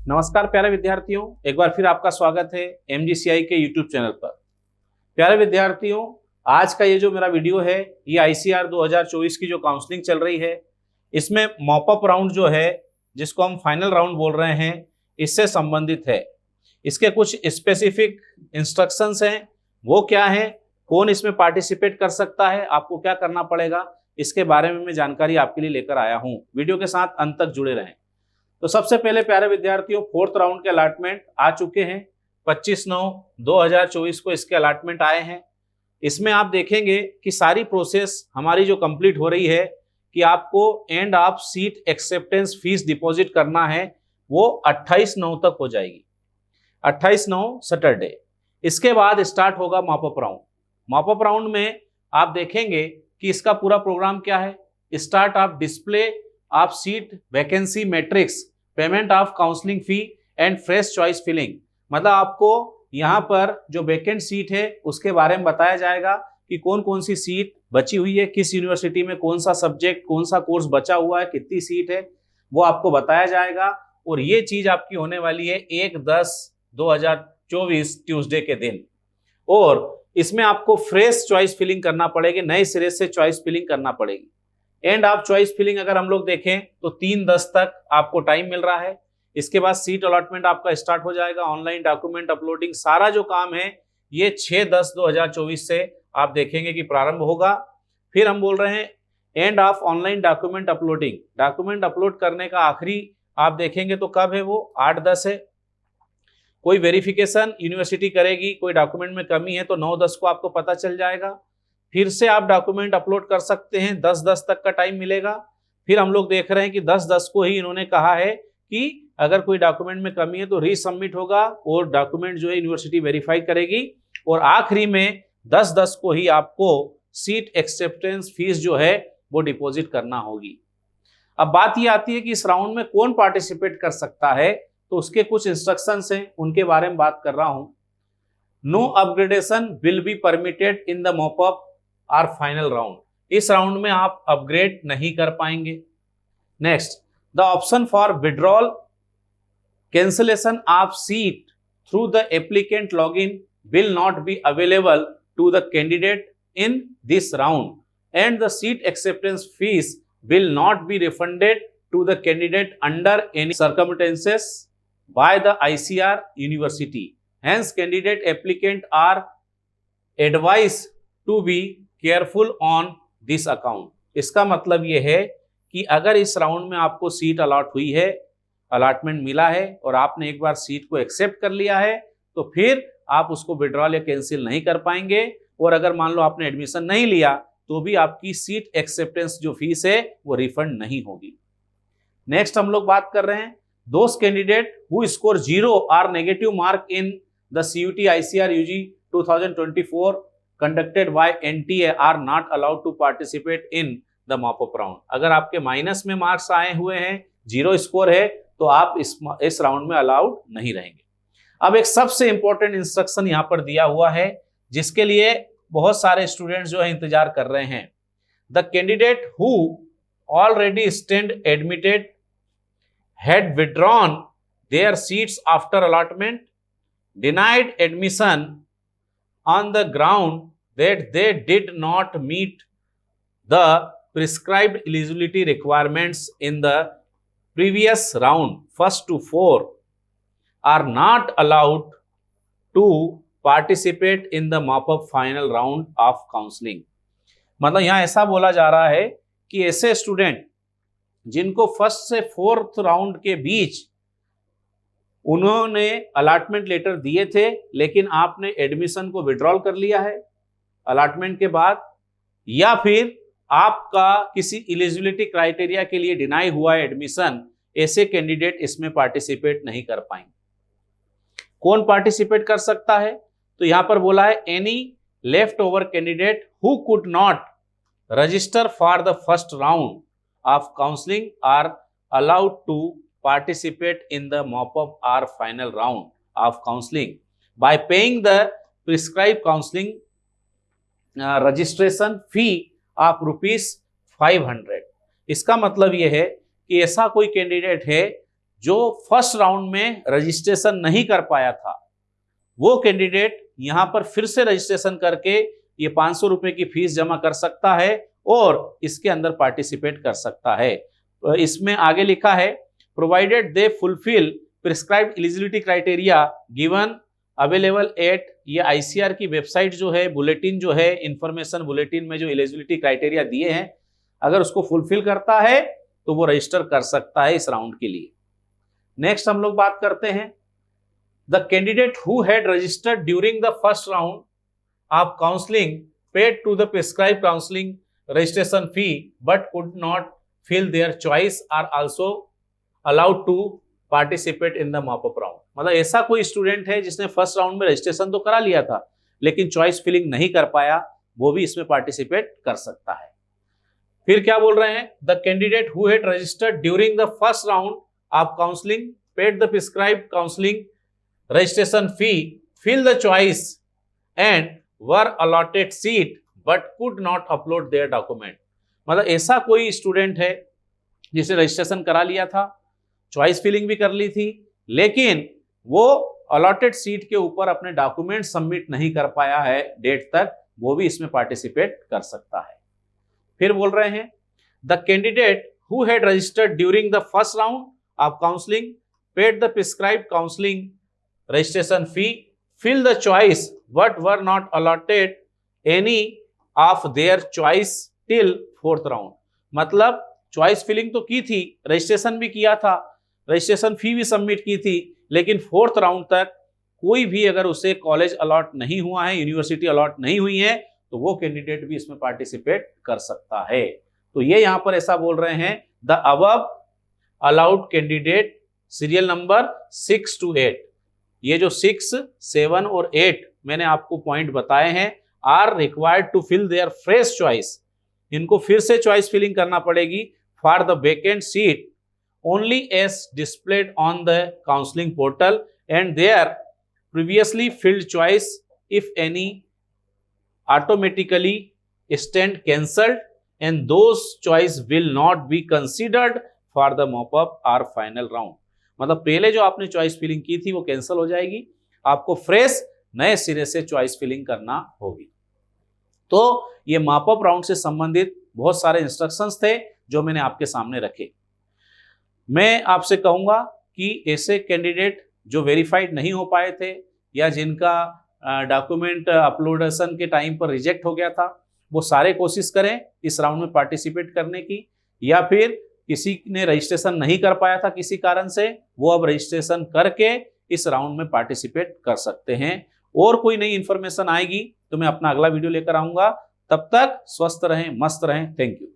नमस्कार प्यारे विद्यार्थियों, एक बार फिर आपका स्वागत है MGCI के YouTube चैनल पर। प्यारे विद्यार्थियों, आज का ये जो मेरा वीडियो है ये ICAR 2024 की जो काउंसलिंग चल रही है इसमें मॉपअप राउंड जो है, जिसको हम फाइनल राउंड बोल रहे हैं, इससे संबंधित है। इसके कुछ स्पेसिफिक इंस्ट्रक्शंस हैं, वो क्या है, कौन इसमें पार्टिसिपेट कर सकता है, आपको क्या करना पड़ेगा, इसके बारे में मैं जानकारी आपके लिए लेकर आया हूँ। वीडियो के साथ अंत तक जुड़े रहें। तो सबसे पहले प्यारे विद्यार्थियों, फोर्थ राउंड के अलॉटमेंट आ चुके हैं। 25/9/2024 को इसके अलॉटमेंट आए हैं। इसमें आप देखेंगे कि सारी प्रोसेस हमारी जो कंप्लीट हो रही है कि आपको end of seat acceptance fees deposit करना है, वो 28/9 तक हो जाएगी। 28/9 सैटरडे। इसके बाद स्टार्ट होगा मॉपअप राउंड। मॉपअप राउंड में आप देखेंगे कि इसका पूरा प्रोग्राम क्या है। Start of display of seat vacancy matrix, payment of counselling fee and fresh choice filling. मतलब आपको यहाँ पर जो वैकेंट सीट है उसके बारे में बताया जाएगा कि कौन कौन सी सीट बची हुई है, किस यूनिवर्सिटी में कौन सा सब्जेक्ट, कौन सा कोर्स बचा हुआ है, कितनी सीट है, वो आपको बताया जाएगा। और ये चीज आपकी होने वाली है 1/10/2024 ट्यूसडे के दिन। और इसमें आपको फ्रेश चॉइस फिलिंग करना पड़ेगी, नए सिरे से चॉइस फिलिंग करना पड़ेगी। एंड ऑफ चॉइस फिलिंग अगर हम लोग देखें तो 3/10 तक आपको टाइम मिल रहा है। इसके बाद सीट अलॉटमेंट आपका स्टार्ट हो जाएगा। ऑनलाइन डॉक्यूमेंट अपलोडिंग, सारा जो काम है ये 6/10/2024 से आप देखेंगे कि प्रारंभ होगा। फिर हम बोल रहे हैं end of online document uploading. Document upload करने का आखिरी आप देखेंगे तो कब है, वो 8/10 है। कोई वेरिफिकेशन यूनिवर्सिटी करेगी, कोई डॉक्यूमेंट में कमी है तो 9/10 को आपको पता चल जाएगा। फिर से आप डॉक्यूमेंट अपलोड कर सकते हैं, 10/10 तक का टाइम मिलेगा। फिर हम लोग देख रहे हैं कि 10/10 को ही इन्होंने कहा है कि अगर कोई डॉक्यूमेंट में कमी है तो रीसबमिट होगा और डॉक्यूमेंट जो है यूनिवर्सिटी वेरीफाई करेगी। और आखिरी में 10/10 को ही आपको सीट एक्सेप्टेंस फीस जो है वो डिपॉजिट करना होगी। अब बात ये आती है कि इस राउंड में कौन पार्टिसिपेट कर सकता है, तो उसके कुछ इंस्ट्रक्शंस हैं, उनके बारे में बात कर रहा हूं। No upgradation will be permitted in the mop up और फाइनल राउंड। इस राउंड में आप अपग्रेड नहीं कर पाएंगे। Next, the option for withdrawal cancellation of seat through the applicant login will not be available to the candidate in this round and the seat acceptance fees will not be refunded to the candidate under any circumstances by the ICAR university. Hence, candidate applicant are advised to be careful on this account. इसका मतलब यह है कि अगर इस round में आपको seat allot हुई है, अलॉटमेंट मिला है और आपने एक बार सीट को एक्सेप्ट कर लिया है, तो फिर आप उसको विड्रॉल या कैंसिल नहीं कर पाएंगे। और अगर मान लो आपने एडमिशन नहीं लिया तो भी आपकी सीट एक्सेप्टेंस जो फीस है वो रिफंड नहीं होगी। नेक्स्ट हम लोग बात कर रहे हैं दोज कैंडिडेट हु स्कोर 0 और negative mark in the CUT ICAR UG 2024 conducted by NTA are not allowed to participate in the mop-up round। अगर आपके माइनस में मार्क्स आए हुए हैं, 0 स्कोर है, तो आप इस राउंड में अलाउड नहीं रहेंगे। अब एक सबसे इंपॉर्टेंट इंस्ट्रक्शन यहां पर दिया हुआ है जिसके लिए बहुत सारे स्टूडेंट्स जो है इंतजार कर रहे हैं। The candidate who already stand admitted had withdrawn there seats after allotment, denied admission on the ground that they did not meet the prescribed eligibility requirements in the previous round, first to 4, are not allowed to participate in the mop-up final round of counseling। मतलब यहां ऐसा बोला जा रहा है कि ऐसे student जिनको फर्स्ट से फोर्थ राउंड के बीच उन्होंने अलॉटमेंट लेटर दिए थे लेकिन आपने एडमिशन को विड्रॉल कर लिया है अलॉटमेंट के बाद, या फिर आपका किसी एलिजिबिलिटी क्राइटेरिया के लिए डिनाई हुआ है एडमिशन, ऐसे कैंडिडेट इसमें पार्टिसिपेट नहीं कर पाएंगे। कौन पार्टिसिपेट कर सकता है, तो यहां पर बोला है any left over candidate who could not register for the first round of counselling are allowed to participate in the mop-up or final round of counseling by paying the prescribed counseling registration fee of ₹500। इसका मतलब यह है कि ऐसा कोई candidate है जो first round में रजिस्ट्रेशन नहीं कर पाया था वो कैंडिडेट यहां पर फिर से रजिस्ट्रेशन करके ये 500 रुपए की फीस जमा कर सकता है और इसके अंदर पार्टिसिपेट कर सकता है। तो इसमें आगे लिखा है provided they fulfil prescribed eligibility criteria given available at, ये आईसीआर की वेबसाइट जो है, बुलेटिन जो है, इंफॉर्मेशन बुलेटिन में जो एलिजिबिलिटी क्राइटेरिया दिए हैं, अगर उसको फुलफिल करता है तो वो रजिस्टर कर सकता है इस राउंड के लिए। नेक्स्ट हम लोग बात करते हैं the candidate who had registered during the first round of counselling paid to the prescribed counselling registration fee but could not fill their choice are also allowed to participate in the mop up round. मतलब ऐसा कोई student है जिसने first round में registration तो करा लिया था लेकिन चॉइस फिलिंग नहीं कर पाया, वो भी इसमें पार्टिसिपेट कर सकता है। फिर क्या बोल रहे हैं the candidate who had registered during the first round of counselling paid the prescribed counselling registration fee fill the choice and were allotted seat but could not upload their document. मतलब ऐसा कोई स्टूडेंट है जिसने registration करा लिया था, choice filling भी कर ली थी, लेकिन वो अलॉटेड सीट के ऊपर अपने डॉक्यूमेंट सबमिट नहीं कर पाया है डेट तक, वो भी इसमें पार्टिसिपेट कर सकता है। फिर बोल रहे हैं the candidate who had registered during the first round of counselling paid the prescribed counselling registration fee fill the choice but were not allotted any of their choice till fourth round. मतलब choice filling तो की थी, registration भी किया था, registration fee भी submit की थी, लेकिन फोर्थ राउंड तक कोई भी अगर उसे कॉलेज अलॉट नहीं हुआ है, यूनिवर्सिटी अलॉट नहीं हुई है, तो वो कैंडिडेट भी इसमें पार्टिसिपेट कर सकता है। तो ये यहां पर ऐसा बोल रहे हैं the above allowed candidate serial number 6 to 8, ये जो 6, 7 और 8 मैंने आपको पॉइंट बताए हैं, are required to fill their fresh choice, इनको फिर से चॉइस फिलिंग करना पड़ेगी for the vacant seat only as displayed on the counseling portal and their previously filled choice if any automatically stand cancelled and those choice will not be considered for the mop-up or final round। मतलब पहले जो आपने choice filling की थी वो cancel हो जाएगी, आपको फ्रेश नए सिरे से चॉइस फिलिंग करना होगी। तो ये मॉपअप राउंड से संबंधित बहुत सारे इंस्ट्रक्शंस थे जो मैंने आपके सामने रखे। मैं आपसे कहूंगा कि ऐसे कैंडिडेट जो वेरीफाइड नहीं हो पाए थे या जिनका डॉक्यूमेंट अपलोडेशन के टाइम पर रिजेक्ट हो गया था, वो सारे कोशिश करें इस राउंड में पार्टिसिपेट करने की, या फिर किसी ने रजिस्ट्रेशन नहीं कर पाया था किसी कारण से, वो अब रजिस्ट्रेशन करके इस राउंड में पार्टिसिपेट कर सकते हैं। और कोई नई इंफॉर्मेशन आएगी तो मैं अपना अगला वीडियो लेकर आऊंगा। तब तक स्वस्थ रहें, मस्त रहें। Thank you.